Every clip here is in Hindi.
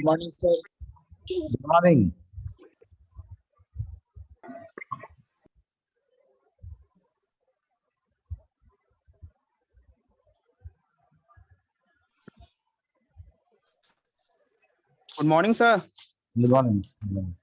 morning, sir. Good morning. Good morning, sir. Good morning. Good morning.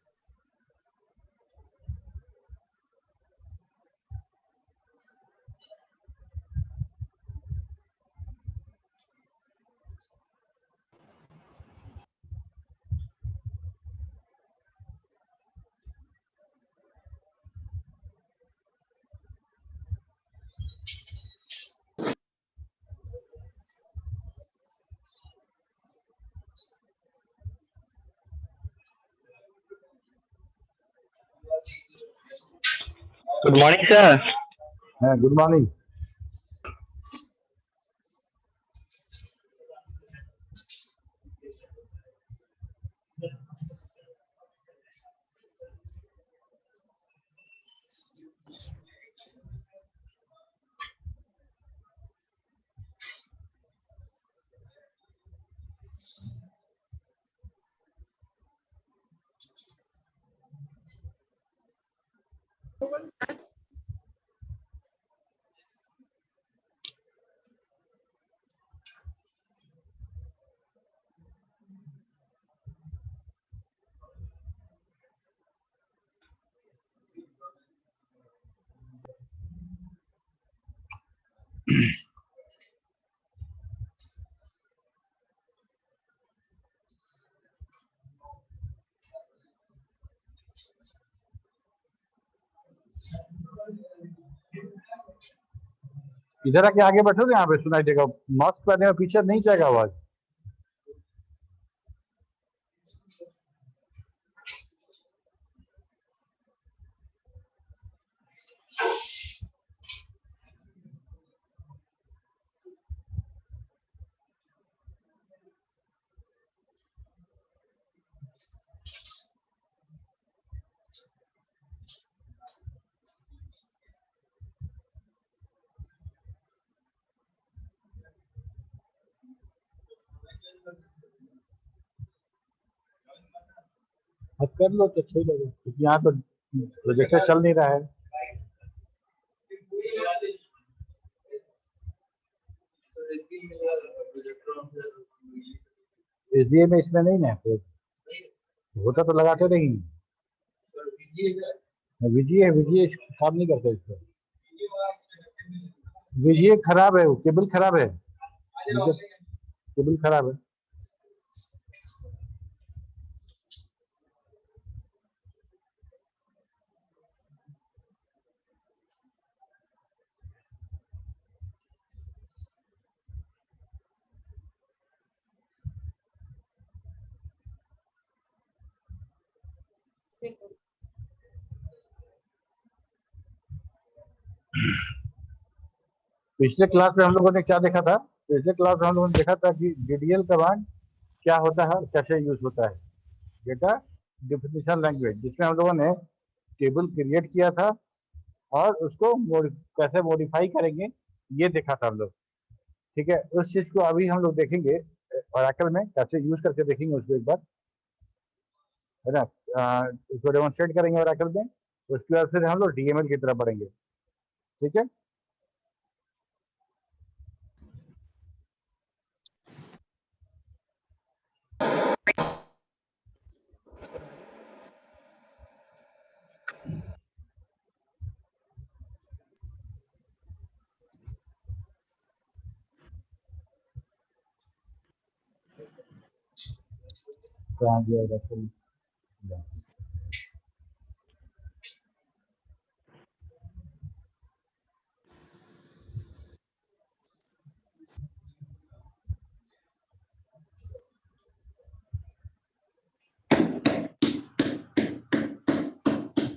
Good morning, sir. Good morning. इधर आके आगे बैठो ना, यहाँ पे सुनाई देगा। मास्क पहने हुए पीछे नहीं जाएगा आवाज। अब कर लो तो सही लगेगा, क्योंकि यहाँ तो प्रोजेक्टर चल नहीं रहा है। एसडीए में इसमें नहीं ना तो होता तो लगाते नहीं। विजय काम नहीं करता इसका। विजय खराब है, वो केबल खराब है, केबल खराब है। पिछले क्लास में हम लोगों ने क्या देखा था? पिछले क्लास में हम लोगों ने देखा था कि डीडीएल कमांड क्या होता है और कैसे यूज होता है। डेटा डिफिनेशन लैंग्वेज, जिसमें हम लोगों ने टेबल क्रिएट किया था और उसको कैसे मॉडिफाई करेंगे ये देखा था हम लोग। ठीक है, उस चीज को अभी हम लोग देखेंगे ओरेकल में, कैसे यूज करके देखेंगे उसको एक बार, है ना। उसको डेमोन्स्ट्रेट करेंगे ओरेकल में, उसके बाद फिर हम लोग डीएमएल की तरफ बढ़ेंगे। ठीक है, कहाँ गया ओरेकल?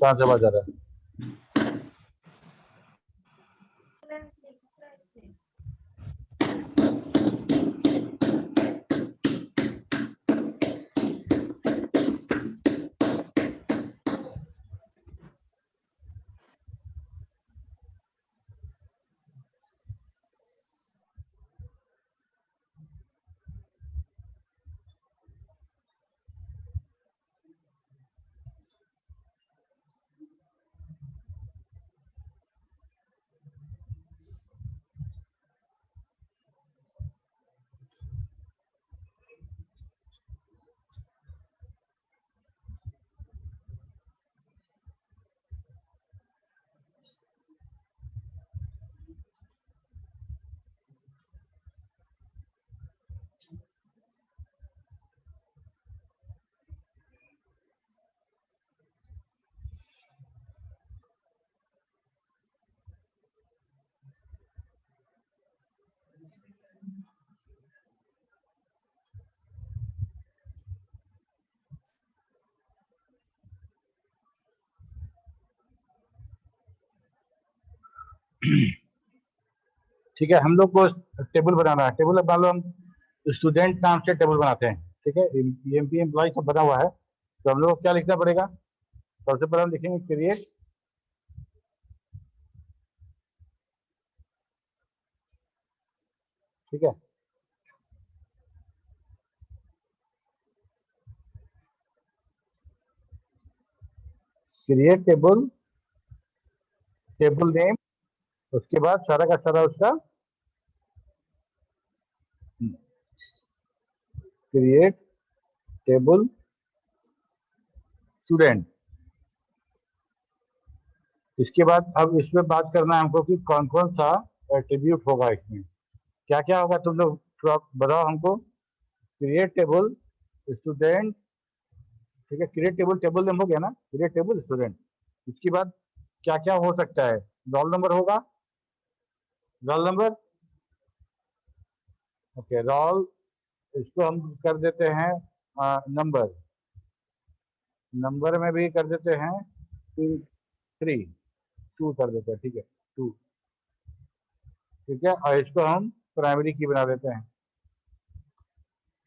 कहाँ से आवाज आ रहा है? ठीक है, हम लोग को टेबल बनाना है। टेबल मान लो हम स्टूडेंट नाम से टेबल बनाते हैं, ठीक है, एमपी एम्प्लॉय सब बना हुआ है, तो हम लोग को क्या लिखना पड़ेगा? सबसे पहले हम लिखेंगे क्रिएट ठीक है, क्रिएट टेबल, टेबल नेम, उसके बाद सारा का सारा उसका क्रिएट टेबल स्टूडेंट। इसके बाद अब इसमें बात करना है हमको कि कौन कौन सा एट्रीब्यूट होगा, इसमें क्या क्या होगा, तुम लोग थोड़ा बताओ हमको। क्रिएट टेबल स्टूडेंट, ठीक है, क्रिएट टेबल, टेबल नेम हो गया ना, क्रिएट टेबल स्टूडेंट। इसके बाद क्या क्या हो सकता है? रोल नंबर होगा, रोल नंबर, ओके, रोल, इसको हम कर देते हैं नंबर, नंबर में भी कर देते हैं 3, 2 कर देते हैं, ठीक है, 2, ठीक है, और इसको हम प्राइमरी की बना देते हैं,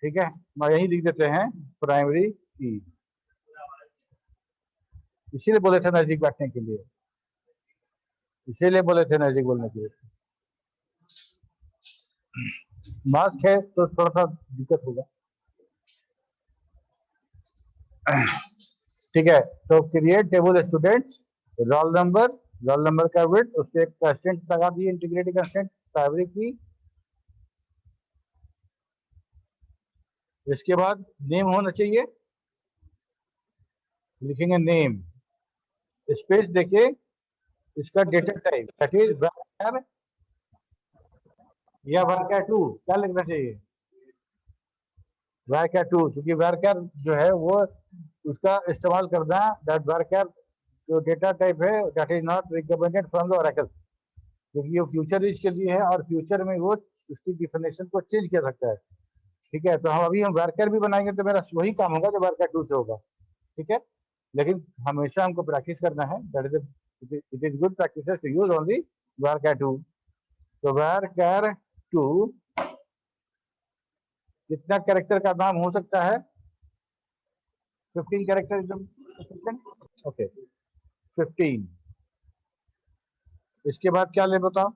ठीक है, मैं यही लिख देते हैं प्राइमरी की, इसीलिए बोले थे नजदीक बैठने के लिए, इसीलिए बोले थे नजदीक बोलने के लिए। मास्क है तो थोड़ा सा दिक्कत होगा। ठीक है, तो create table student, roll number, roll number का वेट, उससे एक कंस्टेंट लगा दिए, इंटीग्रिटी कंस्टेंट प्राइमरी की। इसके बाद नेम होना चाहिए, लिखेंगे नेम, स्पेस देके इसका data type that is var या var2, क्या लिखना चाहिए? var2, क्योंकि var जो है वो उसका इस्तेमाल करना, दैट var जो डेटा टाइप है that is not recommended from the Oracle, क्योंकि ये फ्यूचर रीच के लिए है और फ्यूचर में वो उसकी डिफिनेशन को चेंज कर सकता है। ठीक है, तो हम अभी हम var भी बनाएंगे तो मेरा वही काम होगा जो var2 से होगा, ठीक है, लेकिन हमेशा हमको प्रैक्टिस करना है, that is it is good practice to use only var2। तो var2 कितना कैरेक्टर का नाम हो सकता है? 15 कैरेक्टर एकदम सफिशिएंट, ओके 15। इसके बाद क्या ले बताओ?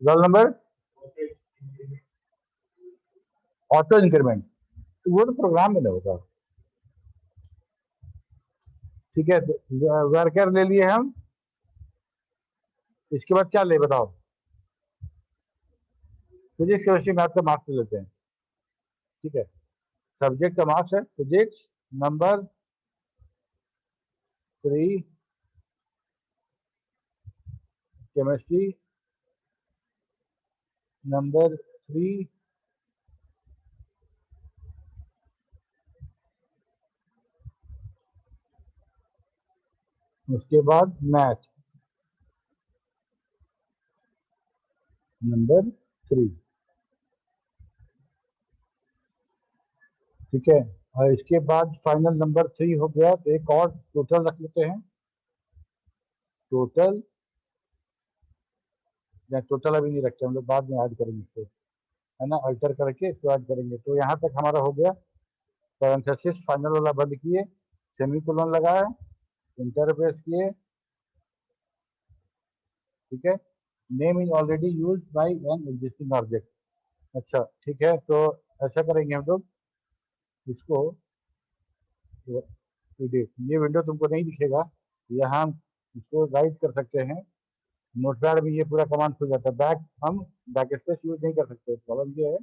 रोल नंबर, ऑटो इंक्रीमेंट, वो तो प्रोग्राम में नहीं होता, ठीक है, वर्कर ले लिए हम। इसके बाद क्या ले बताओ? फिजिक्स केमिस्ट्री मैथ का मार्क्स लेते हैं, ठीक है, सब्जेक्ट का मार्क्स है फिजिक्स नंबर 3, केमिस्ट्री नंबर 3, उसके बाद मैथ नंबर 3, ठीक है, और इसके बाद फाइनल नंबर 3 हो गया तो एक और टोटल रख लेते हैं, टोटल, या टोटल अभी नहीं रखते हम लोग, बाद में ऐड करेंगे इसको, है ना, अल्टर करके इसको ऐड करेंगे। तो यहाँ तक हमारा हो गया, पैरेंथेसिस फाइनल वाला बंद किए, सेमीकोलन लगाए, इंटरफेस किए, ठीक है, name is already use by an existing object. अच्छा ठीक है, तो ऐसा करेंगे हम लोग इसको, ये विंडो तुमको नहीं दिखेगा, यहाँ हम इसको राइट कर सकते हैं, नोटपैड में ये पूरा कमांड खुल जाता है, बैक हम बैक स्पेस यूज नहीं कर सकते, प्रॉब्लम ये है।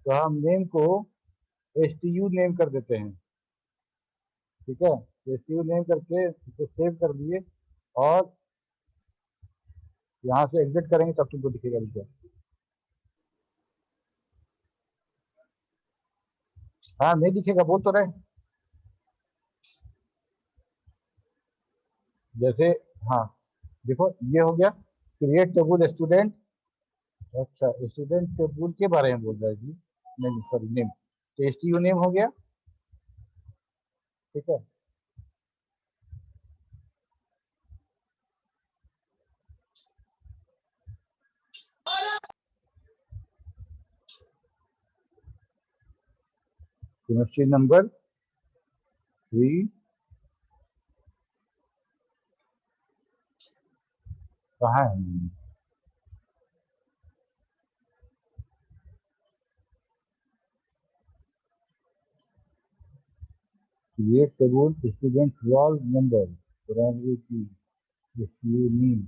तो हम नेम को STU नेम कर देते हैं, ठीक है, STU नेम करके इसको सेव कर दिए, और यहाँ से एग्जिट करेंगे तब तुमको दिखेगा नीचे। हाँ नहीं दिखेगा, बोल तो रहे, जैसे, हाँ देखो ये हो गया क्रिएट टेबल स्टूडेंट। अच्छा, स्टूडेंट टेबल के बारे में बोल रहा है जी, नहीं सॉरी नेम, तो STU नेम हो गया, ठीक है, केमिस्ट्री नंबर 3 कहाँ है? Create table student roll number primary की नीम।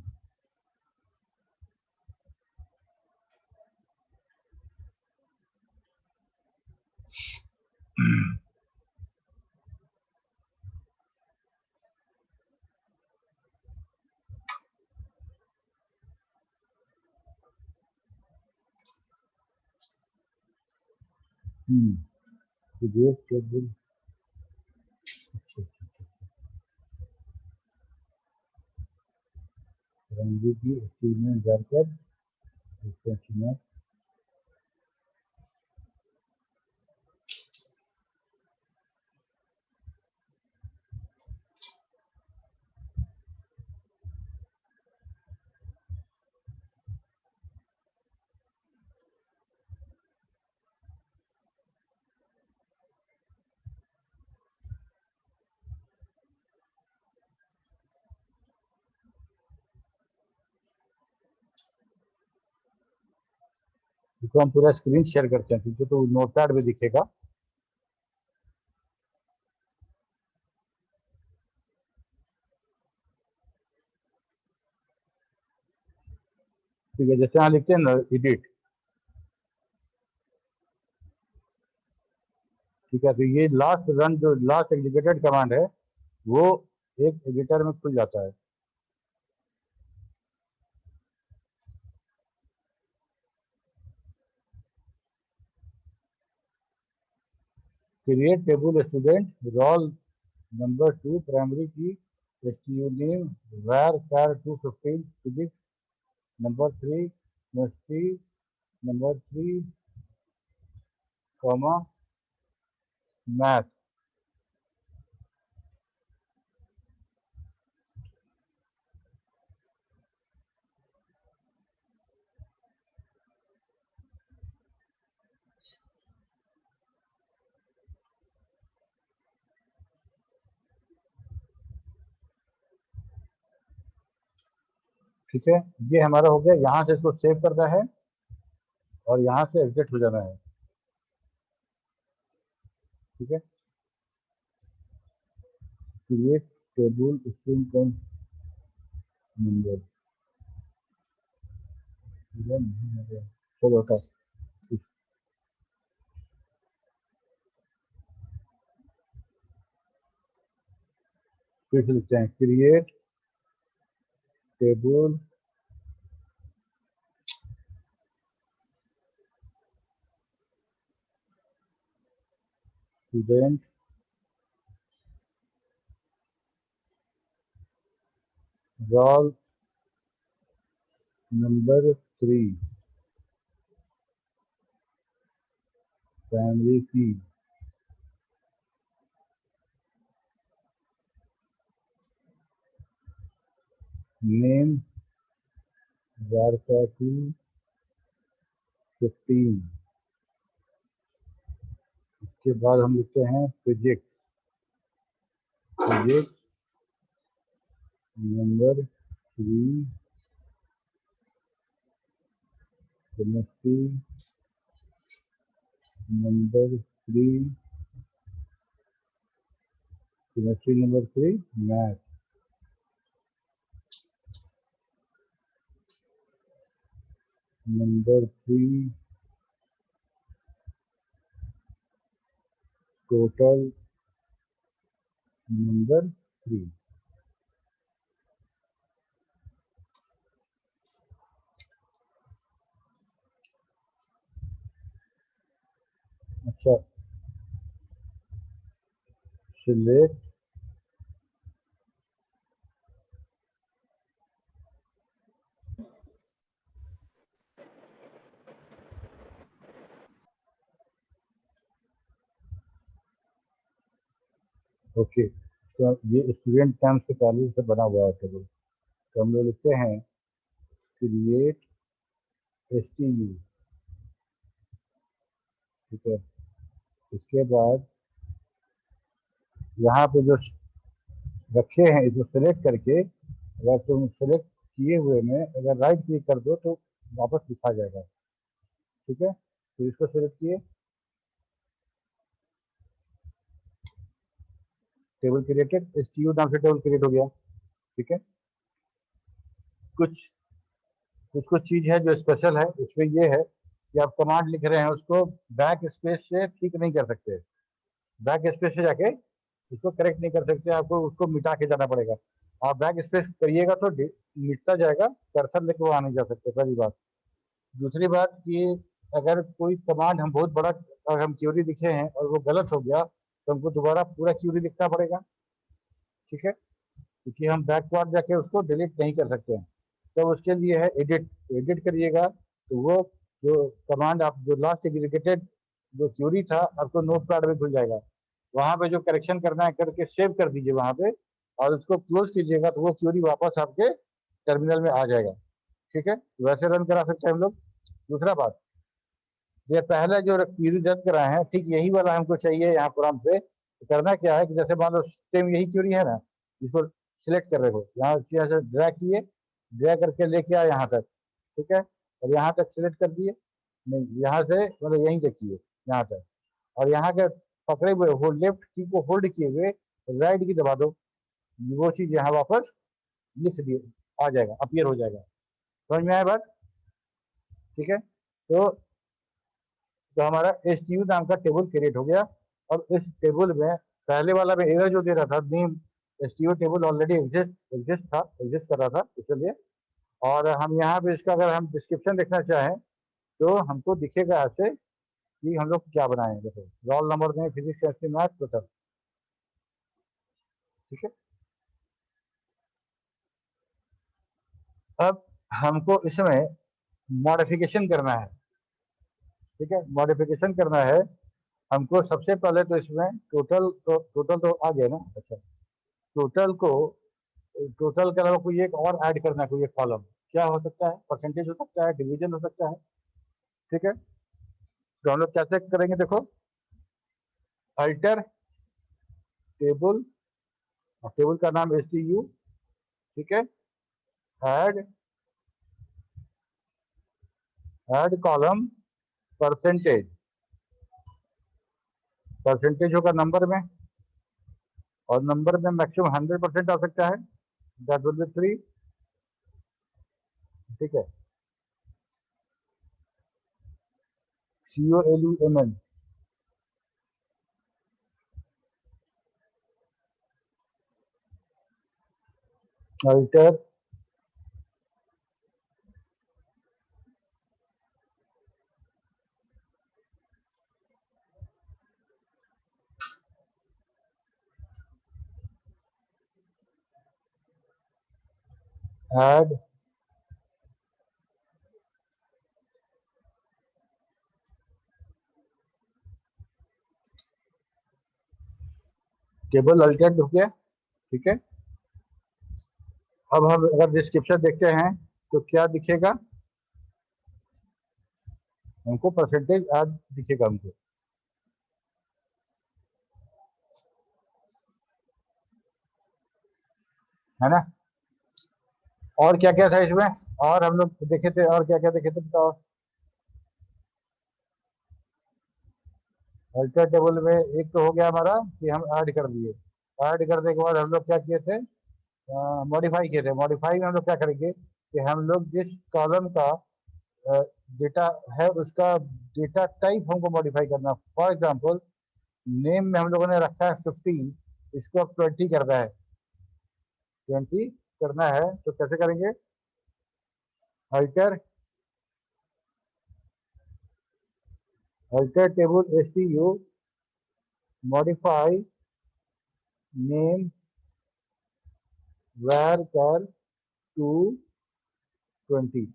Create table. अच्छा अच्छा अच्छा। प्राइमरी की स्टूडेंट जाकर इसका चुना। इसको हम पूरा स्क्रीन शेयर करते हैं, ठीक है? तो नोटपैड भी दिखेगा। ठीक है, जैसे यहाँ लिखते हैं ना एडिट, ठीक है? तो ये लास्ट रन जो लास्ट एग्जीक्यूटेड कमांड है वो एक एडिटर में खुल जाता है। Create table student role number 2 primary की STU name var char 215 physics number 3 chemistry number 3 comma math. ठीक है, ये हमारा हो गया। यहाँ से इसको सेव करना है और यहाँ से एग्जिट हो जाना है। ठीक है, क्रिएट टेबल स्टूडेंट नंबर। चलो का फिर से लिखते हैं create table student roll number 3 primary की नेम var char 215। इसके बाद हम लिखते हैं physics physics number 3 chemistry number 3 chemistry number 3 math number 3 total number 3। अच्छा, सिलेक्ट ओके। तो ये स्टूडेंट टर्म से पहले से बना हुआ है टेबल। तो हम लोग लिखते हैं क्रिएट STU। ठीक है, इसके बाद यहाँ पे जो रखे हैं इसको सेलेक्ट करके, अगर तुम सेलेक्ट किए हुए में अगर राइट क्लिक कर दो तो वापस लिखा जाएगा। ठीक है, तो इसको सेलेक्ट किए, टेबल क्रिएटेड, STU नाम से टेबल क्रिएट हो गया। ठीक है, कुछ कुछ कुछ चीज है जो स्पेशल है इसमें, ये है कि आप कमांड लिख रहे हैं उसको बैक स्पेस से ठीक नहीं कर सकते, बैक स्पेस से जाके उसको करेक्ट नहीं कर सकते, आपको उसको मिटा के जाना पड़ेगा। आप बैक स्पेस करिएगा तो मिटता जाएगा, कर्सर लेके वहां नहीं जा सकते, पहली बात। दूसरी बात कि अगर कोई कमांड हम बहुत बड़ा, अगर हम क्यूरी लिखे हैं और वो गलत हो गया तो हमको दोबारा पूरा क्यूरी लिखना पड़ेगा। ठीक है, क्योंकि हम बैकवर्ड जाके उसको डिलीट नहीं कर सकते हैं। तो उसके लिए है एडिट, एडिट करिएगा तो वो जो कमांड आप जो लास्ट एग्जीक्यूटेड जो क्यूरी था आपको नोट पैड में खुल जाएगा, वहां पे जो करेक्शन करना है करके सेव कर दीजिए वहां पे और उसको क्लोज कीजिएगा तो वो क्यूरी वापस आपके टर्मिनल में आ जाएगा। ठीक है, वैसे रन करा सकते हैं हम लोग। दूसरा बात, ये पहले जो क्यूरी रन कराए हैं ठीक यही वाला हमको चाहिए यहाँ प्रोग्राम पे। तो करना क्या है कि जैसे मान लो सेम यही क्यूरी है ना, इसको सिलेक्ट कर रहे हो, यहाँ से ड्रैग किए, ड्रैग करके लेके आए यहाँ तक। ठीक है, और यहाँ तक सिलेक्ट कर दिए, नहीं यहाँ से मतलब यहीं तक किए यहाँ तक, और यहाँ के पकड़े हुए हो लेफ्ट की को होल्ड किए हुए राइट की दबा दो, वो चीज यहाँ वापस लिख दिए आ जाएगा, अपीयर हो जाएगा। समझ में आया बात? ठीक है, तो हमारा STU नाम का टेबल क्रिएट हो गया। अब इस टेबल में पहले वाला में एरर जो दे रहा था, name STU table already exist कर रहा था इसलिए। और हम यहाँ पे इसका अगर हम डिस्क्रिप्शन देखना चाहें तो हमको दिखेगा ऐसे कि हम लोग क्या बनाए हैं। देखो, रोल नंबर दें, फिजिक्स, केमिस्ट्री, मैथ, टोटल। ठीक है, अब हमको इसमें मॉडिफिकेशन करना है। ठीक है, मॉडिफिकेशन करना है हमको। सबसे पहले तो इसमें टोटल तो आ गया ना। अच्छा, टोटल को, टोटल के अलावा कोई एक और ऐड करना है, कोई एक कॉलम। क्या हो सकता है? परसेंटेज हो सकता है, डिवीजन हो सकता है। ठीक है, तो हम लोग कैसे करेंगे? देखो, अल्टर टेबल, टेबल का नाम STU। ठीक है, ऐड कॉलम परसेंटेज, परसेंटेज होगा नंबर में, और नंबर में मैक्सिमम 100% आ सकता है, दैट विल बी 3। ठीक है, COLUMN, alter add table Altered हो गया। ठीक है, अब हम अगर डिस्क्रिप्शन देखते हैं तो क्या दिखेगा हमको? परसेंटेज ऐड दिखेगा हमको, है ना। और क्या क्या था इसमें? और हम लोग देखे थे, और क्या क्या देखे थे बताओ? अल्टर टेबल में एक तो हो गया हमारा कि हम ऐड कर दिए, ऐड करने के बाद हम लोग क्या किए थे? मॉडिफाई किए थे। मॉडिफाई में हम लोग क्या करेंगे कि हम लोग जिस कॉलम का डेटा है उसका डेटा टाइप हमको मॉडिफाई करना। फॉर एग्जांपल, नेम में हम लोगों ने रखा है 15, इसको अब 20 करना है, 20 करना है। तो कैसे करेंगे? Alter table STU modify name var कर टू 20।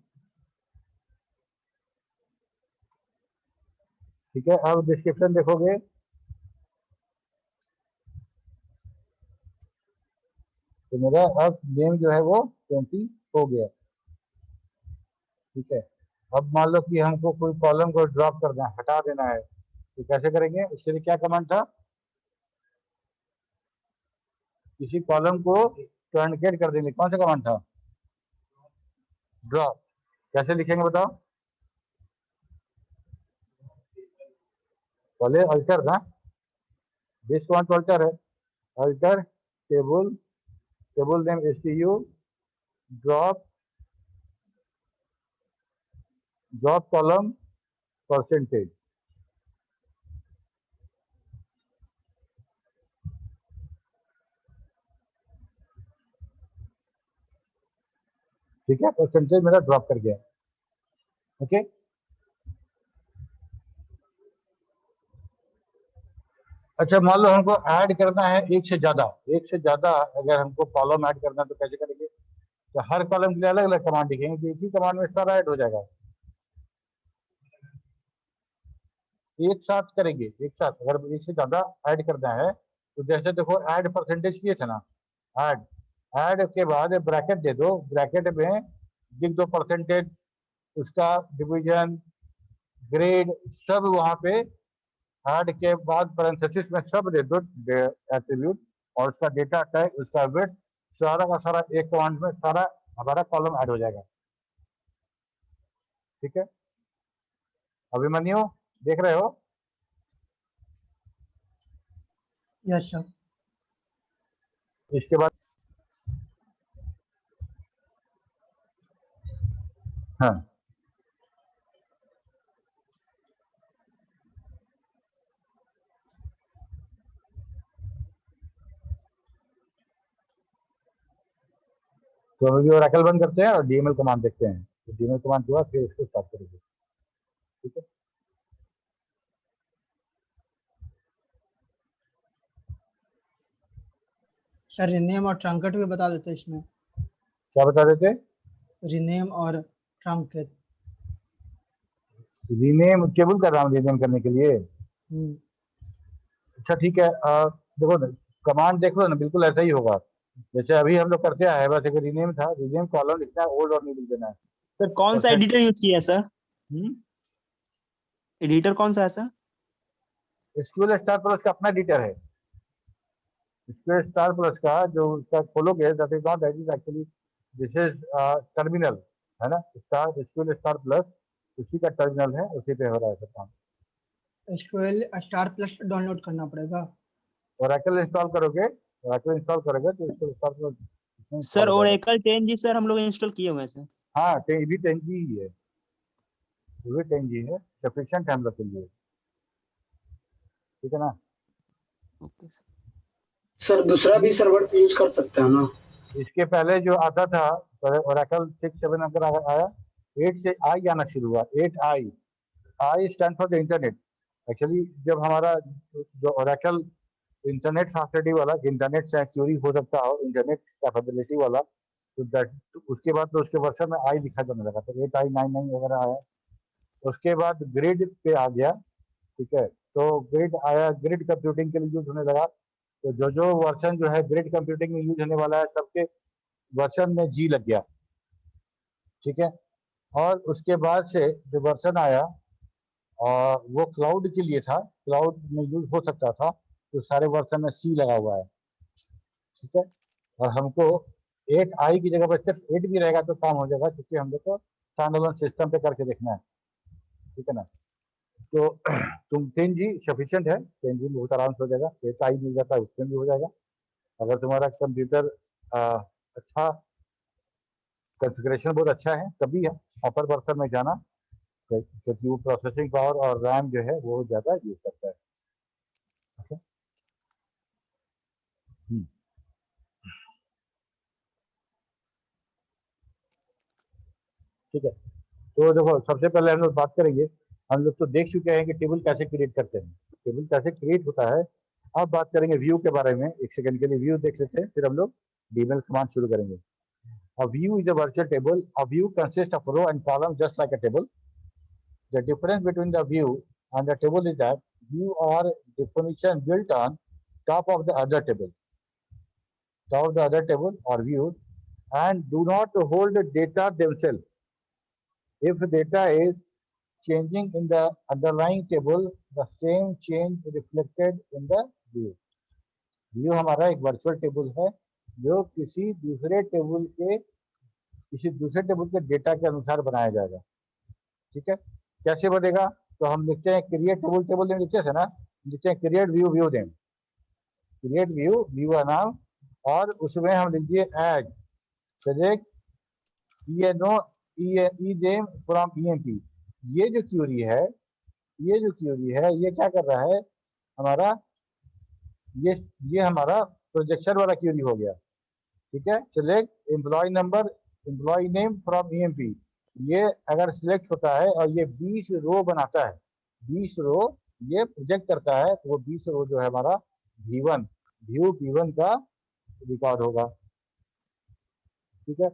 ठीक है, अब डिस्क्रिप्शन देखोगे तो मेरा अब नेम जो है वो 20 हो गया। ठीक है, अब मान लो कि हमको कोई कॉलम को ड्रॉप करना है, हटा देना है, तो कैसे करेंगे, उसके लिए क्या कमांड था, किसी कॉलम को ट्रांकेट कर देंगे, कौन सा कमांड था, ड्रॉप। कैसे लिखेंगे बताओ, पहले अल्टर था, दिस कमांड तो अल्टर है, alter table, table name STU drop, drop column percentage. ठीक है, परसेंटेज मेरा ड्रॉप कर गया। ओके, अच्छा मान लो हमको ऐड करना है एक से ज्यादा अगर हमको कॉलम ऐड करना है तो कैसे करेंगे, तो हर कॉलम के लिए अलग अलग कमांड लिखेंगे कि एक ही कमांड में सारा ऐड हो जाएगा, एक साथ करेंगे, एक साथ अगर एक से ज्यादा ऐड करना है तो जैसे देखो ऐड परसेंटेज किए थे ना, ऐड, ऐड के बाद ब्रैकेट दे दो, ब्रैकेट में लिख दो परसेंटेज, उसका डिवीजन, ग्रेड, सब वहां पे ऐड के बाद पैरेंथेसिस में सब दे दो एट्रीब्यूट, और उसका डेटा टैग, उसका वेट, सारा का सारा एक कमांड में सारा हमारा कॉलम ऐड हो जाएगा। ठीक है, अभिमन्यु देख रहे हो, यस सर। इसके बाद हाँ तो अभी ओरेकल बंद करते हैं और डीएमएल कमांड देखते हैं, तो डीएमएल कमांड के बाद फिर इसको स्टार्ट करेंगे। ठीक है, सर रिनेम और ट्रंकेट भी बता देते इसमें, क्या बता देते, रिनेम और ट्रंकेट। रीनेम केबल कर रहा हूँ रीनेम करने के लिए। अच्छा ठीक है, देखो ना कमांड देख लो ना, बिल्कुल ऐसा ही होगा जैसे अभी हम लोग करते आए, बस एक रीनेम था, रीनेम कॉलम लिखना है, ओल्ड और न्यू लिख देना है। सर कौन सा एडिटर यूज किया है सर, हम्म, एडिटर कौन सा है सर? SQL स्टार प्लस का अपना एडिटर है, SQL स्टार प्लस का जो उसका खोलोगे, that is not, that is actually this is terminal, है ना, स्टार SQL स्टार प्लस उसी का टर्मिनल है, उसी पे हो रहा है सब काम। SQL स्टार प्लस डाउनलोड करना पड़ेगा। ओरेकल इंस्टॉल करोगे, ओरेकल इंस्टॉल करोगे तो इसको स्टार प्लस सर install हो जाएगा। ओरेकल 10G सर हम लोग इंस्टॉल किए हुए हैं सर। हाँ, ये भी 10G ही है, ये भी 10G है, सफिशिएंट है हम लोग के लिए। ठीक है ना, ओके सर दूसरा भी सर्वर यूज कर सकते हैं ना? इसके पहले जो आता था ओरेकल 6-7 अगर आया, 8 से आई आना शुरू हुआ, 8I, I stand for the internet. Actually जब हमारा जो ओरेकल इंटरनेट फैसिलिटी वाला, इंटरनेट से क्यूरी हो सकता हो, इंटरनेट कैपेबिलिटी वाला, तो दैट उसके बाद तो उसके वर्षन में आई लिखा जाने लगा, तो 8I 9 वगैरह आया, उसके बाद ग्रिड पे आ गया। ठीक है, तो ग्रिड आया, ग्रिड कंप्यूटिंग के लिए यूज होने लगा, तो जो जो वर्जन जो है ग्रिड कंप्यूटिंग में यूज होने वाला है सबके वर्जन में जी लग गया। ठीक है, और उसके बाद से जो वर्जन आया और वो क्लाउड के लिए था, क्लाउड में यूज हो सकता था, तो सारे वर्जन में सी लगा हुआ है। ठीक है, और हमको 8I की जगह पर सिर्फ 8 भी रहेगा तो काम हो जाएगा, क्योंकि हम लोग को स्टैंडअलोन सिस्टम पे करके देखना है। ठीक है ना, तो तुम 10G सफिशिएंट है, 10G में बहुत आराम से हो जाएगा, 8I मिल जाता है उसमें भी हो जाएगा। अगर तुम्हारा कंप्यूटर अच्छा कॉन्फ़िगरेशन बहुत अच्छा है तभी अपर वर्जन में जाना, क्योंकि वो प्रोसेसिंग पावर और रैम जो है वो ज़्यादा यूज करता है। अच्छा, ठीक है, तो देखो सबसे पहले हम लोग बात करेंगे, हम लोग तो देख चुके हैं कि टेबल कैसे क्रिएट करते हैं, टेबल कैसे क्रिएट होता है। अब बात करेंगे व्यू के बारे में, एक सेकंड के लिए व्यू देख लेते हैं, फिर हम लोग डीएमएल कमांड शुरू करेंगे। A view is a virtual table. A view consists of row and column just like a table. The difference between the view and the table is that view are definition built on top of the other table, top of the other table or views, and do not hold the data themselves. If data is changing in the underlying table, the same change reflected in the view. View हमारा एक वर्चुअल टेबल है जो किसी दूसरे टेबल के डेटा के अनुसार बनाया जाएगा। ठीक है, कैसे बनेगा? तो हम लिखते हैं क्रिएट टेबल नेम लिखते थे ना, लिखते हैं create view name, create view का नाम, और उसमें हम लिख दिए as select E name from EMP. ये जो क्यूरी है ये क्या कर रहा है हमारा, ये हमारा प्रोजेक्शन वाला क्यूरी हो गया। ठीक है, select employee number employee name from EMP, ये अगर सिलेक्ट होता है और ये 20 रो बनाता है, 20 रो ये प्रोजेक्ट करता है, तो वो 20 रो जो है हमारा व्यू P1 का रिकॉर्ड होगा। ठीक है,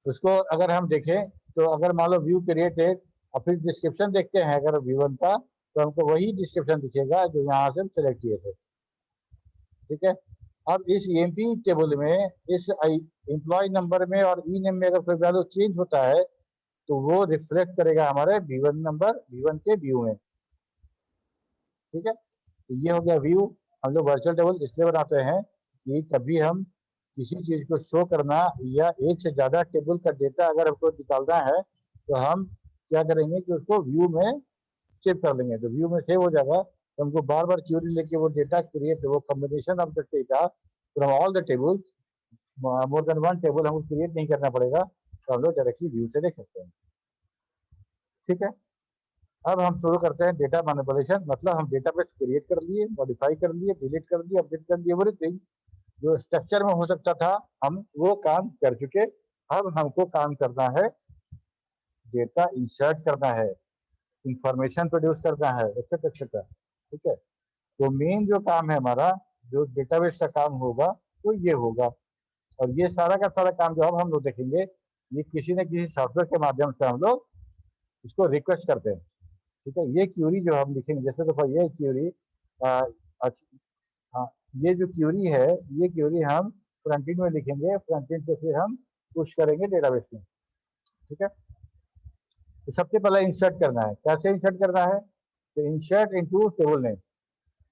उसको अगर हम देखें तो अगर मान लो व्यू क्रिएटेड और फिर डिस्क्रिप्शन देखते हैं अगर V1 का, तो हमको वही डिस्क्रिप्शन दिखेगा जो यहाँ से हम सेलेक्ट किए थे। ठीक है, अब इस ईएमपी टेबल में इस एम्प्लॉय नंबर में और ई नेम में अगर कोई वैल्यू चेंज होता है तो वो रिफ्लेक्ट करेगा हमारे V1 के व्यू में। ठीक है, तो ये हो गया व्यू। हम लोग वर्चुअल टेबल इसलिए बनाते हैं कि कभी हम किसी चीज को शो करना या एक से ज्यादा टेबल का डेटा अगर हमको निकालना है तो हम क्या करेंगे कि उसको व्यू में सेव कर लेंगे, तो व्यू में सेव हो जाएगा, तो हमको बार बार क्यूरी लेके वो डेटा क्रिएट, वो combination of the data from all the tables, more than one table हमको क्रिएट नहीं करना पड़ेगा, तो हम लोग डायरेक्टली व्यू से देख सकते हैं। ठीक है, अब हम शुरू करते हैं डेटा मैनिपुलेशन, मतलब हम डेटाबेस क्रिएट कर लिए, मॉडिफाई कर लिए, डिलीट कर लिए, अपडेट कर लिए, एवरीथिंग जो स्ट्रक्चर में हो सकता था हम वो काम कर चुके। अब हमको काम करना है, डेटा इंसर्ट करना है, इंफॉर्मेशन प्रोड्यूस करना है, एक्सेट्रा एक्सेट्रा। ठीक है, तो मेन जो काम है हमारा, जो डेटाबेस का काम होगा तो ये होगा, और ये सारा का सारा काम जो अब हम लोग देखेंगे ये किसी न किसी सॉफ्टवेयर के माध्यम से हम लोग इसको रिक्वेस्ट करते हैं। ठीक है, ये क्यूरी जो हम लिखेंगे, जैसे देखो ये क्यूरी ये जो क्यूरी है ये क्यूरी हम फ्रंट एंड में लिखेंगे, फ्रंट एंड से फिर हम पुश करेंगे डेटाबेस में। ठीक है, तो सबसे पहले इंसर्ट करना है। कैसे इंसर्ट करना है? तो insert into table name,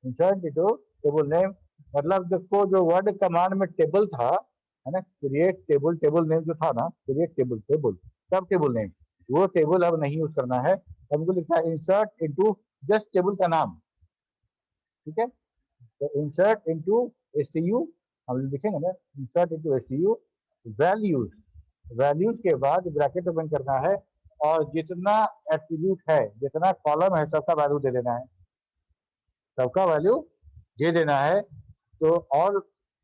insert into table name मतलब देखो जो वर्ड कमांड में टेबल था है ना, क्रिएट टेबल नेम जो था ना, क्रिएट टेबल सब टेबल नेम, वो टेबल अब नहीं यूज करना है, हमको लिखना है इंसर्ट इनटू जस्ट टेबल का नाम। ठीक है, तो इंसर्ट इनटू STU हम लिखेंगे ना, इंसर्ट इनटू STU वैल्यूज के बाद ब्रैकेट ओपन करना है, और जितना एट्रीब्यूट है, जितना कॉलम है, सबका वैल्यू दे देना है, सबका वैल्यू दे देना है। तो और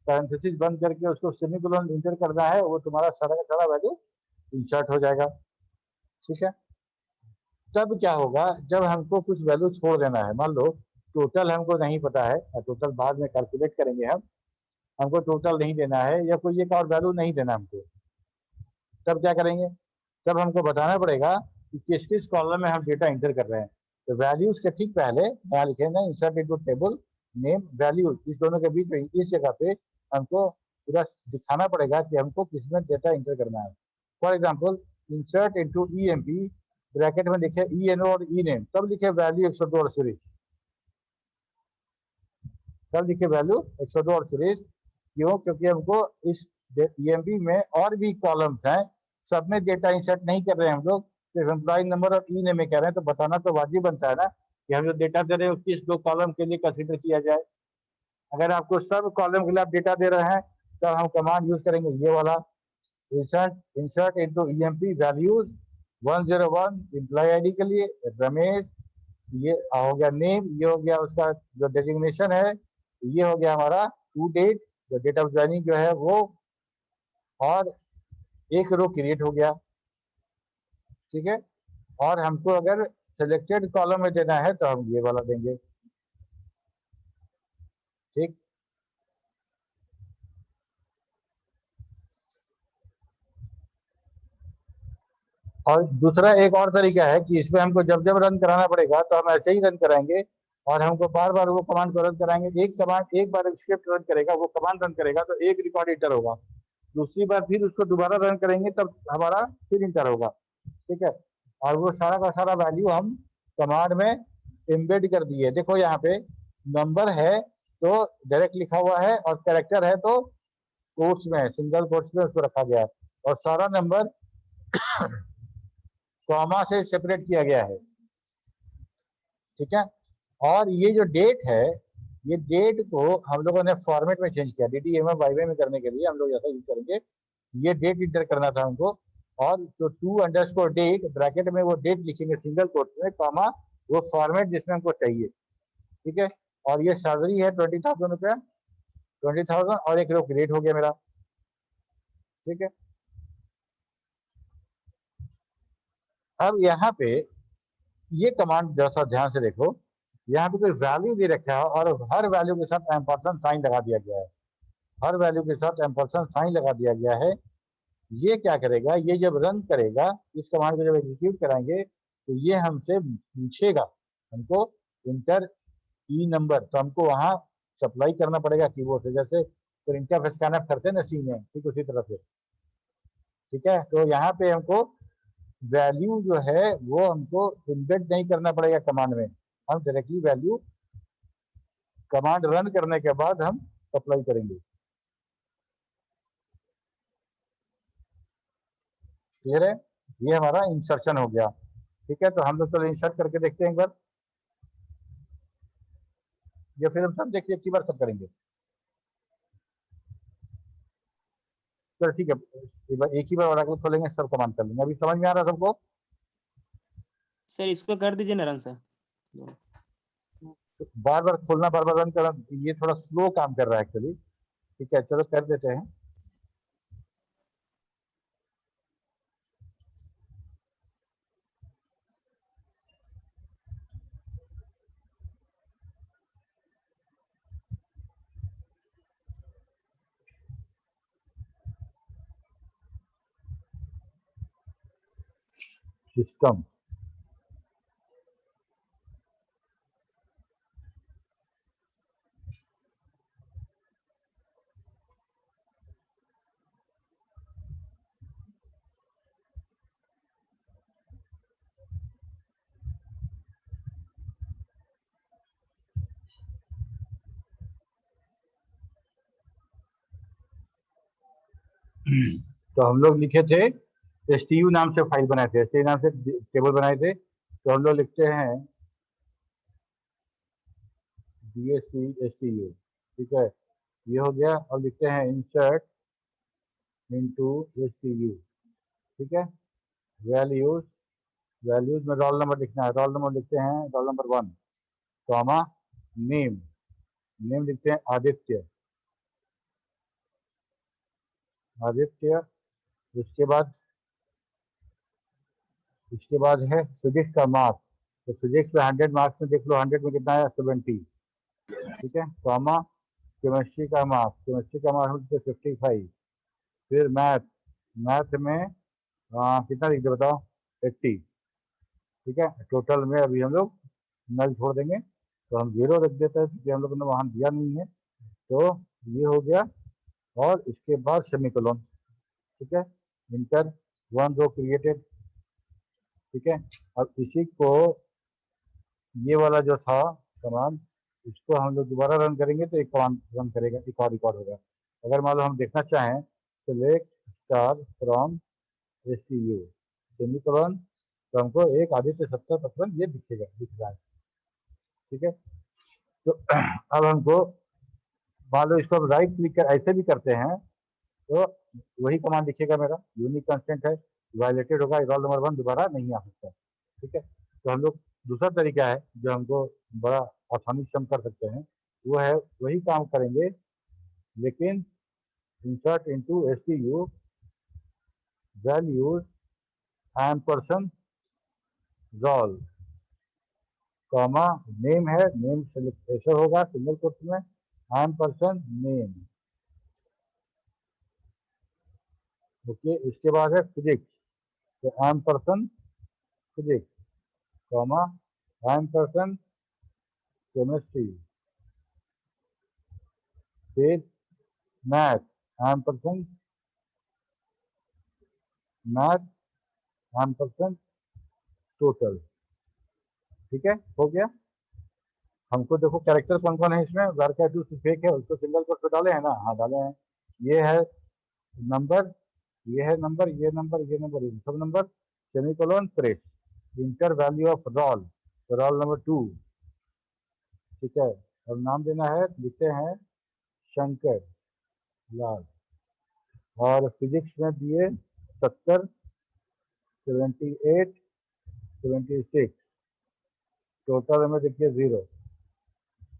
पैरेंथेसिस बंद करके उसको सेमीकोलन इंटर करना है, वो तुम्हारा सारा का सारा वैल्यू इंसर्ट हो जाएगा। ठीक है, तब क्या होगा, जब हमको कुछ वैल्यू छोड़ देना है, मान लो टोटल हमको नहीं पता है, टोटल बाद में कैलकुलेट करेंगे हमको टोटल नहीं देना है या कोई एक और वैल्यू नहीं देना हमको, तब क्या करेंगे, तब हमको बताना पड़ेगा कि किस किस कॉलम में हम डेटा इंटर कर रहे हैं। तो वैल्यूज के ठीक पहले यहाँ लिखेंगे insert into table name value, इस दोनों के बीच में इस जगह पे हमको पूरा दिखाना पड़ेगा कि हमको किसमें डेटा इंटर करना है। For example insert into EMP, bracket में लिखे ENO और ई नेम, तब लिखे वैल्यू 102 और सीरीज, तब लिखे वैल्यू 102 और सीरीज। क्यों? क्योंकि हमको इस EMP में और भी कॉलम्स हैं, सब में डेटा इंसर्ट नहीं कर रहे हैं हम लोग, सिर्फ एम्प्लॉय नंबर और ई नेम में कह रहे हैं, तो बताना तो वाजिब बनता है ना कि हम जो डेटा दे रहे हैं किस दो कॉलम के लिए कंसीडर किया जाए। अगर आपको सब कॉलम के लिए आप डेटा दे रहे हैं तो हम कमांड यूज करेंगे ये वाला, insert into EMP values 101 employee ID के लिए रमेश, ये हो गया नेम, ये हो गया उसका जो डेजिग्नेशन है, ये हो गया हमारा टू डेट, जो डेट ऑफ ज्वाइनिंग जो है वो, और एक रो क्रिएट हो गया। ठीक है, और हमको अगर सिलेक्टेड कॉलम में देना है तो हम ये वाला देंगे। ठीक, और दूसरा एक और तरीका है कि इसमें हमको जब जब रन कराना पड़ेगा तो हम ऐसे ही रन कराएंगे, और हमको बार बार वो कमांड को रन कराएंगे। एक कमांड एक बार स्क्रिप्ट रन करेगा, वो कमांड रन करेगा तो एक रिकॉर्ड इंटर होगा, दूसरी बार फिर उसको दोबारा रन करेंगे तब हमारा फिर इंटर होगा। ठीक है, और वो सारा का सारा वैल्यू हम कमांड में एम्बेड कर दिए। देखो यहाँ पे नंबर है तो डायरेक्ट लिखा हुआ है, और कैरेक्टर है तो कोट्स में, सिंगल कोट्स में उसको रखा गया है, और सारा नंबर कॉमा से सेपरेट किया गया है। ठीक है। और ये जो डेट है, ये डेट को हम लोगों ने फॉर्मेट में चेंज किया, DDMF बाईवे में करने के लिए हम लोग ऐसा यूज करेंगे। ये डेट इंटर करना था हमको, और तो to_date ब्रैकेट में वो डेट लिखेंगे सिंगल कोट्स में, कॉमा वो फॉर्मेट जिसमें हमको चाहिए। ठीक है। और ये सैलरी है 20,000 रुपया, 20,000, और एक रो क्रिएट हो गया मेरा। ठीक है। अब यहाँ पे ये कमांड जैसा ध्यान से देखो, यहाँ पे कोई वैल्यू दे रखा है और हर वैल्यू के साथ एम्परसेंड साइन लगा दिया गया है। हर वैल्यू के साथ एम्परसेंड साइन लगा दिया गया है। ये क्या करेगा, ये जब रन करेगा, इस कमांड को जब एग्जीक्यूट कराएंगे तो ये हमसे पूछेगा, हमको इंटर ई नंबर, तो हमको वहां सप्लाई करना पड़ेगा कीबोर्ड से, जैसे प्रिंटफ स्कैनफ करते हैं ना सी में, ठीक उसी तरह से। ठीक है। तो यहाँ पे हमको वैल्यू जो है वो हमको इम्बेड नहीं करना पड़ेगा कमांड में, हम डायरेक्टली वैल्यू कमांड रन करने के बाद हम अप्लाई करेंगे। क्लियर है। ये हमारा इंसर्शन हो गया। ठीक है। तो हम लोग चलो इंसर्ट करके देखते हैं एक बार, या फिर हम सब देखिए एक ही बार सब करेंगे। चलो ठीक है, एक ही बार ओरेकल खोलेंगे, सब कमांड कर लेंगे। अभी समझ में आ रहा है सबको? सर इसको कर दीजिए ना रन सर। बार बार खोलना, बार बार रन करना, ये थोड़ा स्लो काम कर रहा है एक्चुअली। ठीक है, चलो कर देते हैं। सिस्टम, तो हम लोग लिखे थे STU नाम से फाइल बनाए थे, STU नाम से टेबल बनाए थे। तो हम लोग लिखते हैं DST STU। ठीक है, ये हो गया। और लिखते हैं इंसर्ट इनटू STU। ठीक है। वैल्यूज, वैल्यूज में रोल नंबर लिखना है, रोल नंबर लिखते हैं roll number 1, comma name, name लिखते हैं आदित्य, आदित्य। इसके बाद है फिजिक्स का मार्क्स, तो फिजिक्स में 100 मार्क्स में देख लो 100 में कितना है 70। ठीक है। कॉमा केमिस्ट्री का मार्क्स, केमिस्ट्री का मार्क्स 55। फिर मैथ, मैथ में कितना लिख दे बताओ 80। ठीक है। टोटल में अभी हम लोग नल छोड़ देंगे, तो हम 0 रख देते हैं क्योंकि हम लोगों ने वहां दिया नहीं है। तो ये हो गया, और इसके बाद सेमीकोलन। ठीक है। इंटर 1 रो क्रिएटेड। ठीक है। अब इसी को, ये वाला जो था कमांड, इसको हम लोग दोबारा रन करेंगे तो एक कमांड रन करेगा, एक और रिकॉर्ड होगा। अगर मान लो हम देखना चाहें select star from STU semicolon, तो हमको एक आदित्य 70 ये दिखेगा, दिख रहा है। ठीक है। तो अब हमको मान लो इसको राइट क्लिक कर ऐसे भी करते हैं तो वही कमांड दिखेगा मेरा, यूनिक कंस्टेंट है, वायलेटेड होगा, रोल नंबर 1 दोबारा नहीं आ सकता। ठीक है। तो हम लोग दूसरा तरीका है जो हमको बड़ा आसानी से हम कर सकते हैं, वो है वही काम करेंगे, लेकिन insert into STU values ampersand roll, comma name है, नेम ऐसे होगा सिंगल कोट्स में, एम्परसेंड नेम। ओके। इसके बाद है फिजिक्स, तो ampersand physics, comma ampersand chemistry. फिर math, ampersand math, ampersand total. ठीक है, हो गया। हमको देखो कैरेक्टर कौन कौन है इसमें, वर का टू फेक है, उसको सिंगल कोट पे डाले हैं ना, हाँ डाले हैं। ये है नंबर, ये है नंबर, ये नंबर, ये नंबर, ये सब number, semicolon press, enter value of roll, roll number 2। ठीक है, और नाम देना है, लिखते हैं शंकर लाल, और फिजिक्स में दिए 70, 78, 76, टोटल में देखिए 0।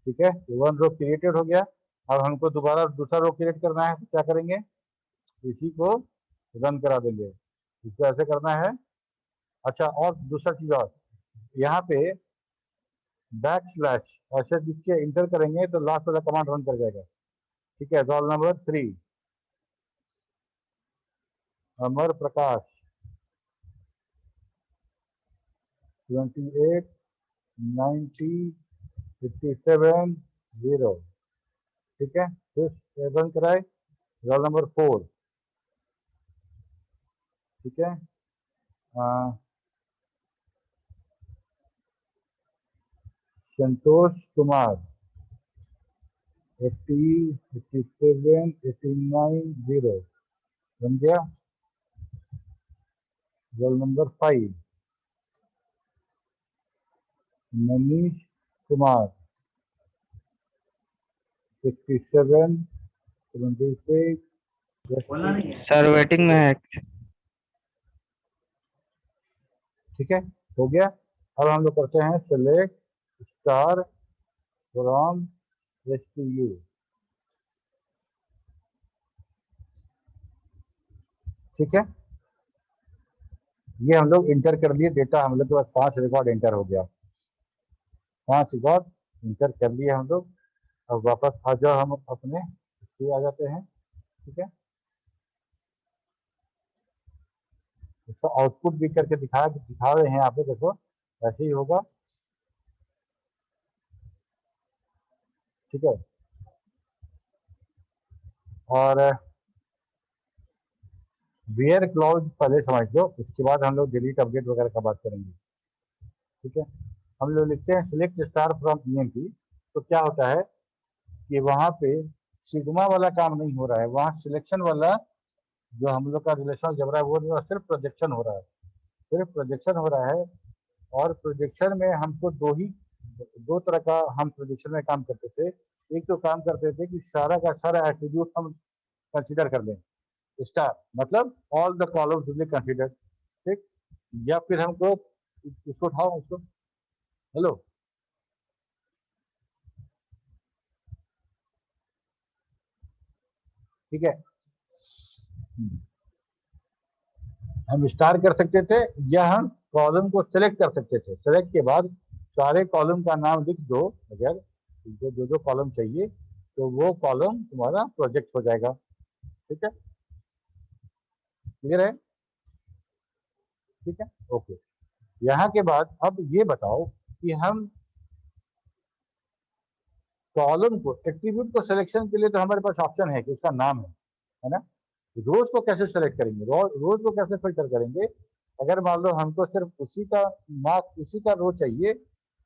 ठीक है, वन रो क्रिएटेड हो गया। अब हमको दोबारा दूसरा रो क्रिएट करना है, तो क्या करेंगे, इसी को रन करा देंगे। इसको ऐसे करना है। अच्छा, और दूसरा चीज और, यहाँ पे बैक स्लैश ऐसे लिख के इंटर करेंगे तो लास्ट वाला कमांड रन कर जाएगा। ठीक है, रोल नंबर 3 अमर प्रकाश 28, 90, 57, 0। ठीक है, फिर रन कराए, रोल नंबर 4। ठीक है, संतोष कुमार 80, 87, 89, 0 बन गया। Roll number 5 Manish Kumar 67, 26। Sir waiting में है। ठीक है, हो गया। अब हम लोग करते हैं सेलेक्ट स्टार फ्रॉम एसटीयू। ठीक है, ये हम लोग इंटर कर लिए डेटा, हम लोग के पास 5 रिकॉर्ड इंटर हो गया, 5 रिकॉर्ड इंटर कर लिए हम लोग। अब वापस आ जाओ, हम अपने इससे आ जाते हैं। ठीक है, इसका आउटपुट भी करके दिखा रहे हैं आप लोग, देखो ऐसे ही होगा। ठीक है, और वेयर क्लाउज पहले समझ लो, उसके बाद हम लोग डिलीट अपडेट वगैरह का बात करेंगे। ठीक है, हम लोग लिखते हैं सिलेक्ट स्टार फ्रॉम ईएमपी, तो क्या होता है कि वहां पे सिग्मा वाला काम नहीं हो रहा है, वहां सिलेक्शन वाला जो हम लोग का रिलेशन जब रहा है वो सिर्फ प्रोजेक्शन हो रहा है, सिर्फ प्रोजेक्शन हो रहा है। और प्रोजेक्शन में हमको दो तरह का हम प्रोजेक्शन में काम करते थे। एक तो काम करते थे कि सारा का सारा एट्रीब्यूट हम कंसीडर कर लें, स्टार मतलब all the columns will be considered. ठीक, या फिर हमको इसको उठाओ, इसको, हेलो, ठीक है, हम स्टार कर सकते थे या हम कॉलम को सिलेक्ट कर सकते थे। सिलेक्ट के बाद सारे कॉलम का नाम लिख दो, अगर जो कॉलम चाहिए तो वो कॉलम तुम्हारा प्रोजेक्ट हो जाएगा। ठीक है, क्लियर है? ठीक है, ओके। यहाँ के बाद अब ये बताओ कि हम कॉलम को, एट्रीब्यूट को सिलेक्शन के लिए तो हमारे पास ऑप्शन है कि उसका नाम है ना। रोज को कैसे सेलेक्ट करेंगे, रोज को कैसे फिल्टर करेंगे? अगर मान लो हमको सिर्फ उसी का मार्क, उसी का रो चाहिए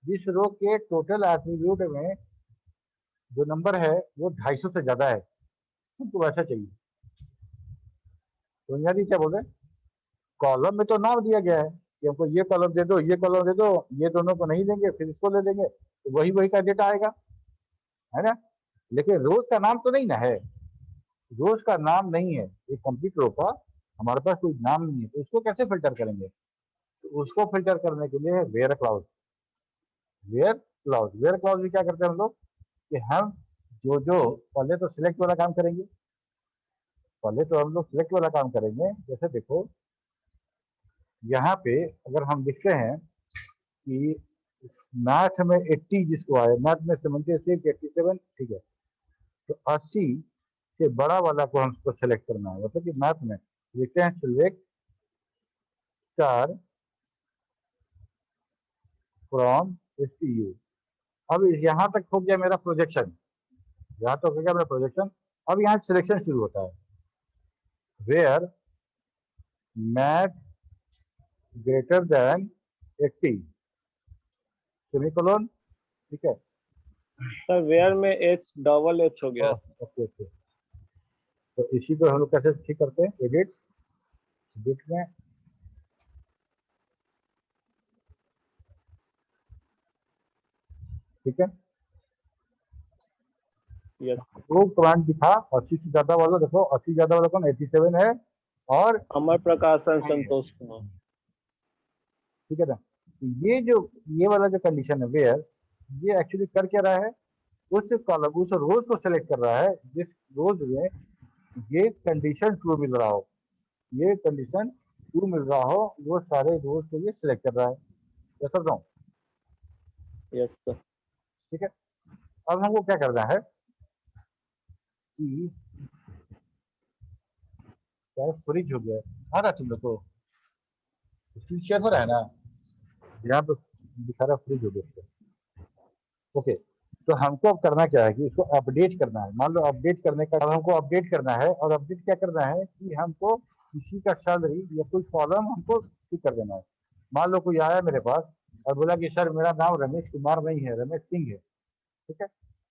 जिस रो के टोटल एट्रीब्यूट में जो नंबर है वो 250 से ज्यादा है, हमको वैसा चाहिए। तो यानी क्या बोल रहे हैं, कॉलम में तो नाम दिया गया है कि हमको ये कॉलम दे दो, ये कॉलम दे दो, ये दोनों को नहीं देंगे फिर इसको ले लेंगे, तो वही वही का डेटा आएगा, है ना। लेकिन रोज का नाम तो नहीं ना है, रोज का नाम नहीं है, एक कंप्लीट रो का हमारे पास कोई नाम नहीं है, तो उसको कैसे फिल्टर करेंगे? तो उसको फिल्टर करने के लिए वेयर क्लाउज, वेयर क्लाउज भी क्या करते हैं हम लोग कि हम जो पहले तो सिलेक्ट वाला काम करेंगे, पहले तो हम लोग सिलेक्ट वाला काम करेंगे। जैसे देखो यहाँ पे अगर हम लिखते हैं कि मैथ में 80 जिसको आए, मैथ में 76, 87, ठीक है, तो 80 से बड़ा वाला को हमको सेलेक्ट करना है। मतलब कि मैथ में लिखते हैं सिलेक्ट स्टार फ्रॉम एसटीयू। अब यहाँ तक हो गया मेरा प्रोजेक्शन, यहाँ तक हो गया मेरा प्रोजेक्शन। अब यहाँ सिलेक्शन शुरू होता है, where math greater than 80 semicolon, ठीक है। सर वेयर में एच डबल एच हो गया। ओके ओके, तो इसी को हम लोग कैसे ठीक करते हैं, एडिट एडिट में ठीक है। यस वो कमांड दिखा 80 से ज्यादा वाला, देखो 80 ज्यादा वाला कौन, 87 है और अमर प्रकाशन संतोष कुमार। ठीक है ना। तो ये वाला जो कंडीशन है वेयर, ये एक्चुअली कर क्या रहा है, उस कॉलम उस रोज को सेलेक्ट कर रहा है जिस रोज में ये कंडीशन ट्रू मिल रहा हो, ये कंडीशन ट्रू मिल रहा हो, वो सारे रोज को ये सिलेक्ट कर रहा है। क्या समझ रहा हूँ? Yes sir. ठीक है। अब हमको क्या करना है कि क्या फ्रिज हो गया, आ रहा तुम लोग को शेयर हो रहा है ना, यहाँ पे दिखा रहा फ्रिज हो गया। ओके, तो हमको अब करना क्या है कि इसको अपडेट करना है। मान लो अपडेट करने का, अब हमको अपडेट करना है, और अपडेट क्या करना है कि हमको किसी का सैलरी या कोई कॉलम हमको ठीक कर देना है। मान लो कोई आया मेरे पास और बोला कि सर मेरा नाम रमेश कुमार नहीं है, रमेश सिंह है, ठीक है।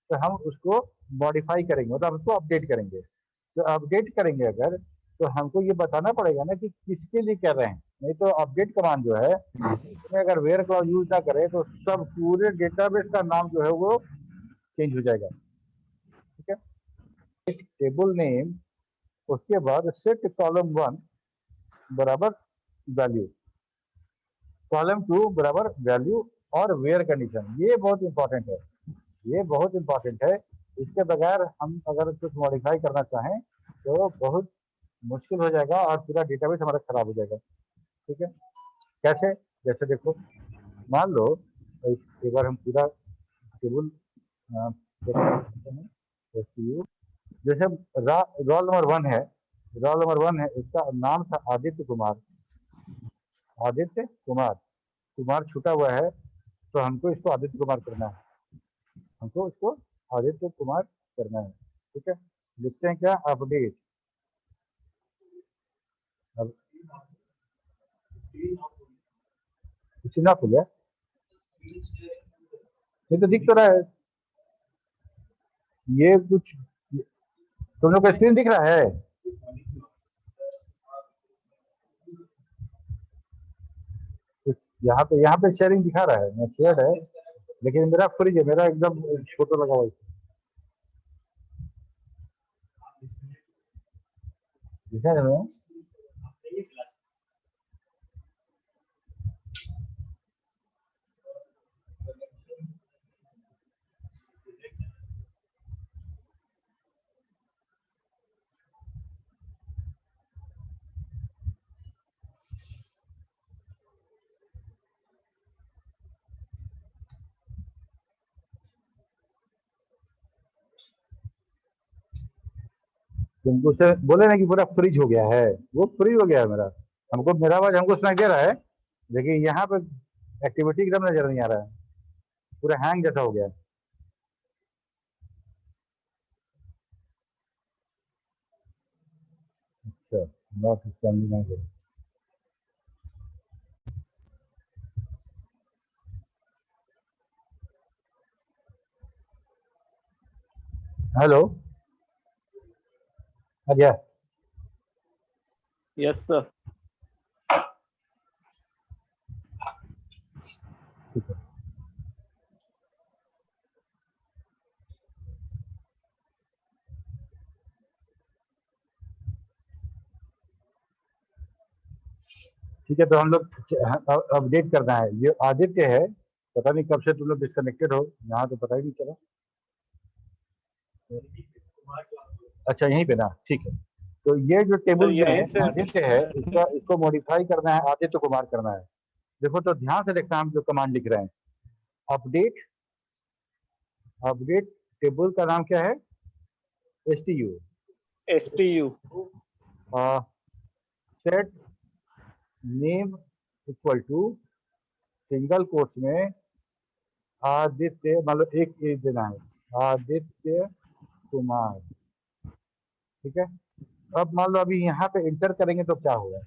तो हम उसको मॉडिफाई करेंगे, मतलब हम उसको अपडेट करेंगे। तो अपडेट करेंगे अगर, तो हमको ये बताना पड़ेगा ना कि किसके लिए कर रहे हैं। नहीं तो अपडेट कमांड जो है इसमें अगर वेयर क्लॉज यूज ना करे तो सब पूरे डेटाबेस का नाम जो है वो चेंज हो जाएगा, ठीक है। टेबल नेम, उसके बाद सेट कॉलम 1 बराबर वैल्यू, कॉलम 2 बराबर वैल्यू, और वेयर कंडीशन। ये बहुत इंपॉर्टेंट है, ये बहुत इंपॉर्टेंट है। इसके बगैर हम अगर कुछ मॉडिफाई करना चाहें तो बहुत मुश्किल हो जाएगा और पूरा डेटाबेस हमारा खराब हो जाएगा, ठीक है। कैसे, जैसे देखो मान लो एक बार हम पूरा टेबल जैसे रोल नंबर 1 है, रोल नंबर 1 है, उसका नाम था आदित्य कुमार, आदित्य कुमार, कुमार छूटा हुआ है, तो हमको इसको आदित्य कुमार करना है, हमको इसको आदित्य कुमार करना है, ठीक है। लिखते हैं क्या, अपडेट। अब इनफ हो गया, ये तो दिख तो रहा है, ये कुछ तुम लोग का स्क्रीन दिख रहा है, कुछ यहाँ पे शेयरिंग दिखा रहा है, मैं शेयर है, लेकिन मेरा फ्रिज है, मेरा एकदम फोटो लगा हुआ है, दिखा रहे हो? तुमको से बोले ना कि पूरा फ्रिज हो गया है, वो फ्रिज हो गया है मेरा, हमको मेरा आवाज हमको सुनाई दे रहा है, लेकिन यहाँ पे एक्टिविटी एकदम नजर नहीं आ रहा है, पूरा हैंग जैसा हो गया है। अच्छा, नॉट स्टैंडिंग। हेलो, अच्छा यस सर। ठीक है, ठीक है। तो हम लोग अपडेट करना है, ये आदित्य है, पता नहीं कब से तुम लोग डिस्कनेक्टेड हो, यहाँ तो पता ही नहीं चला। अच्छा यहीं पे ना, ठीक है। तो ये जो टेबल में यहीं से आदित्य है, इसको मॉडिफाई करना है, आदित्य कुमार करना है। देखो तो ध्यान से देखना, हम जो कमांड लिख रहे हैं, अपडेट, अपडेट टेबल का नाम क्या है, STU, STU, set name equal to single quotes में आदित्य, मतलब एक एज देना है, आदित्य कुमार, ठीक है। अब मान लो अभी यहाँ पे इंटर करेंगे तो क्या होगा,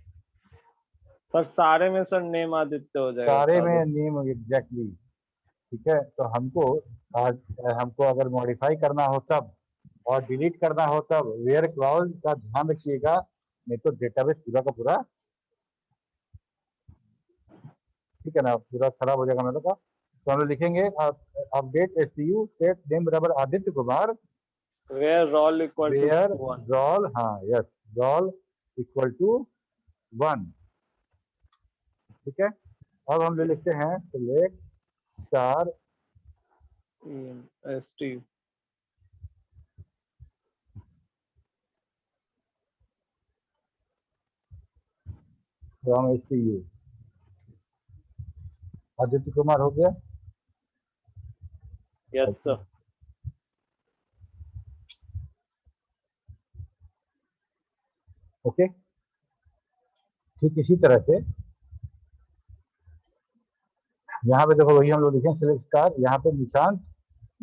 सर सारे में सर नेम आदित्य हो जाएगा सारे साधु। में नेम एग्जैक्टली। ठीक है, तो हमको अगर मॉडिफाई करना हो तब और डिलीट करना हो तब वेयर क्लॉज का ध्यान रखिएगा, नहीं तो डेटाबेस पूरा का पूरा, ठीक है ना, पूरा खराब हो जाएगा हम लोग का। तो हम लोग लिखेंगे अपडेट STU सेट नेम बराबर Aditya Kumar, where roll equal to where 1। Roll, हाँ यस, रोल इक्वल टू 1। ठीक है, अब हम लोग लिखते हैं select star ST from STU। Aditya Kumar हो गया। Yes sir. ओके, ठीक इसी तरह से यहाँ पे देखो, वही हम लोग लिखें सिलेक्ट स्टार, यहाँ पे निशांत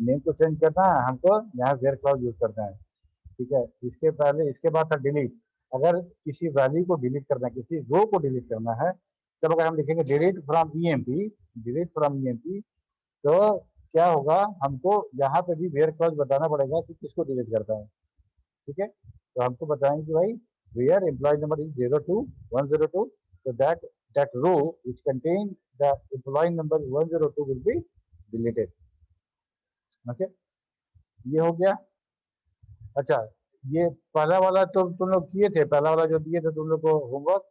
नेम को चेंज करना है हमको, यहाँ वेयर क्लाउज यूज करना है। ठीक है, इसके पहले, इसके बाद था डिलीट। अगर किसी वैल्यू को डिलीट करना है, किसी रो को डिलीट करना है, तब अगर हम लिखेंगे delete from EMP, delete from EMP, तो क्या होगा, हमको यहाँ पे भी वेयर क्लाउज बताना पड़ेगा कि किसको डिलीट करता है। ठीक है, तो हमको बताएंगे कि भाई where employee number is 02102, so that row which contain the employee number 102 will be deleted. Okay, ये हो गया। अच्छा, ये पहला वाला तो तुम लोग किए थे, पहला वाला जो दिए थे तुम लोग को होमवर्क,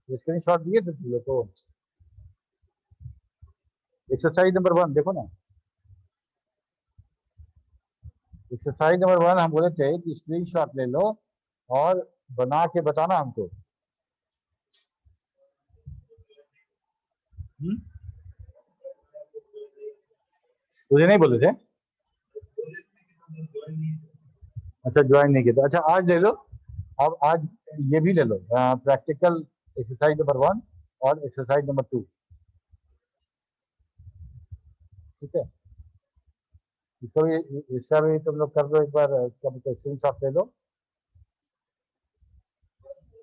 स्क्रीनशॉट दिए थे तुम लोग को। एक्सरसाइज नंबर 1 देखो ना, एक्सरसाइज नंबर 1 हम बोले थे कि स्क्रीनशॉट ले लो और बना के बताना हमको। तुझे नहीं बोले थे? अच्छा, ज्वाइन नहीं किया था। अच्छा, आज ले लो, अब आज ये भी ले लो, प्रैक्टिकल एक्सरसाइज नंबर 1 और एक्सरसाइज नंबर 2। ठीक है, इसका भी तुम लोग कर दो एक बार, स्क्रीनशॉट ले लो।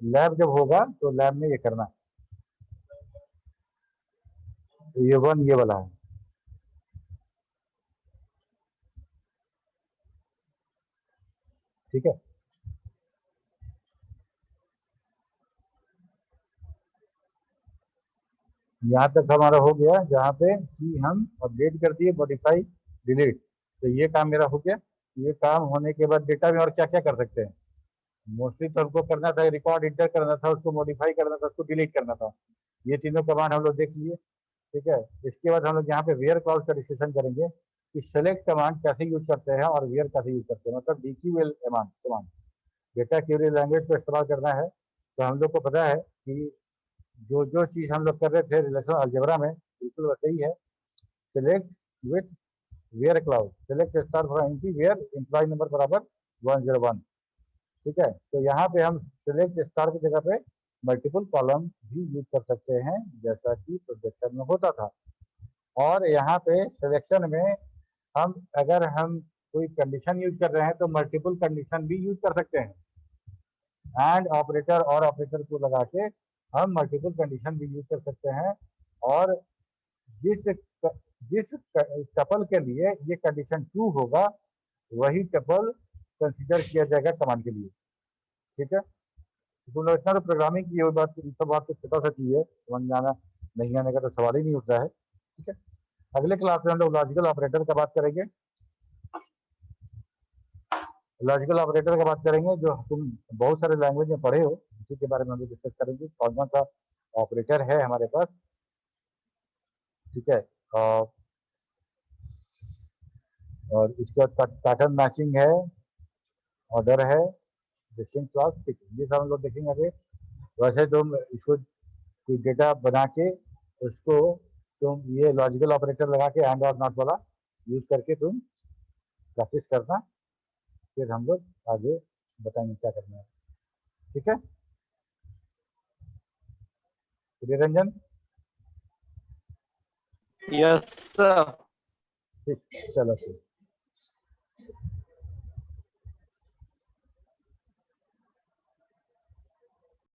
लैब जब होगा तो लैब में ये करना, तो ये 1 ये वाला है। ठीक है, यहाँ तक हमारा हो गया, जहाँ पे कि हम अपडेट कर दिए, मॉडिफाई, डिलीट, तो ये काम मेरा हो गया। ये काम होने के बाद डेटा में और क्या क्या कर सकते हैं, मोस्टली तो हमको करना था, रिकॉर्ड इंटर करना था, उसको मॉडिफाई करना था, उसको डिलीट करना था। ये तीनों कमांड हम लोग देख लिए। ठीक है, इसके बाद हम लोग यहाँ पे वेयर क्लाउज का डिस्कशन करेंगे कि सेलेक्ट कमांड कैसे यूज करते हैं और वेयर कैसे यूज करते हैं, मतलब DQL command, data query language को इस्तेमाल करना है। तो हम लोग को पता है कि जो जो चीज़ हम लोग कर रहे थे रिलेशनल अलजेब्रा में, बिल्कुल वैसे ही है। Select with where clause, select star from MP where employee number बराबर 101। ठीक है, तो यहाँ पे हम सिलेक्ट स्टार की जगह पे मल्टीपल कॉलम भी यूज कर सकते हैं, जैसा कि प्रोजेक्शन में होता था। और यहाँ पे सिलेक्शन में अगर हम कोई कंडीशन यूज कर रहे हैं तो मल्टीपल कंडीशन भी यूज कर सकते हैं। एंड ऑपरेटर और ऑपरेटर को लगा के हम मल्टीपल कंडीशन भी यूज कर सकते हैं। और जिस जिस टपल के लिए ये कंडीशन ट्रू होगा, वही टपल कंसीडर किया जाएगा कमांड के लिए। ठीक है, तुम लोग इतना तो प्रोग्रामिंग की है, बात सब बात तो छोटा सा चीज है, समझ में आना नहीं आने का तो सवाल ही नहीं उठ रहा है। ठीक है, अगले क्लास में हम लोग लॉजिकल ऑपरेटर का बात करेंगे, लॉजिकल ऑपरेटर का बात करेंगे, जो तुम बहुत सारे लैंग्वेज में पढ़े हो, इसी के बारे में हम लोग डिस्कस करेंगे, कौन कौन सा ऑपरेटर है हमारे पास। ठीक है, और इसके बाद पैटर्न मैचिंग है, ऑर्डर है, डिस्टिंक्ट क्लास। ठीक है, ये सब हम लोग देखेंगे आगे। वैसे तुम इसको कोई डेटा बना के उसको तुम ये लॉजिकल ऑपरेटर लगा के एंड और नॉट वाला यूज करके तुम प्रैक्टिस करना, फिर हम लोग आगे बताएंगे क्या करना है। ठीक है, रंजन? Yes sir. ठीक, चलो फिर।